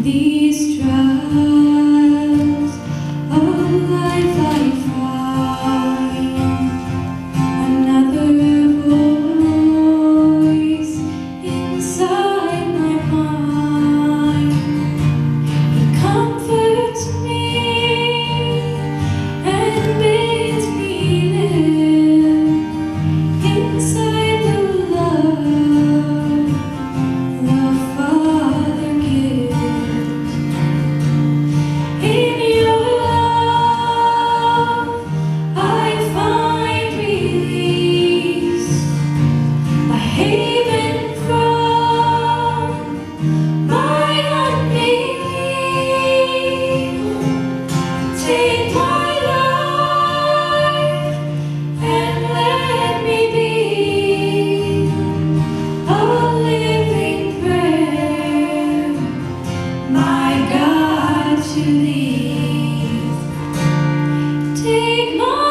these trials of life I find another voice inside my mind. He comforts me and bids me live inside the love the Father gives. In your love I find release, a haven from my unbelief. Take my life and let me be a living prayer, my God, to thee. Take my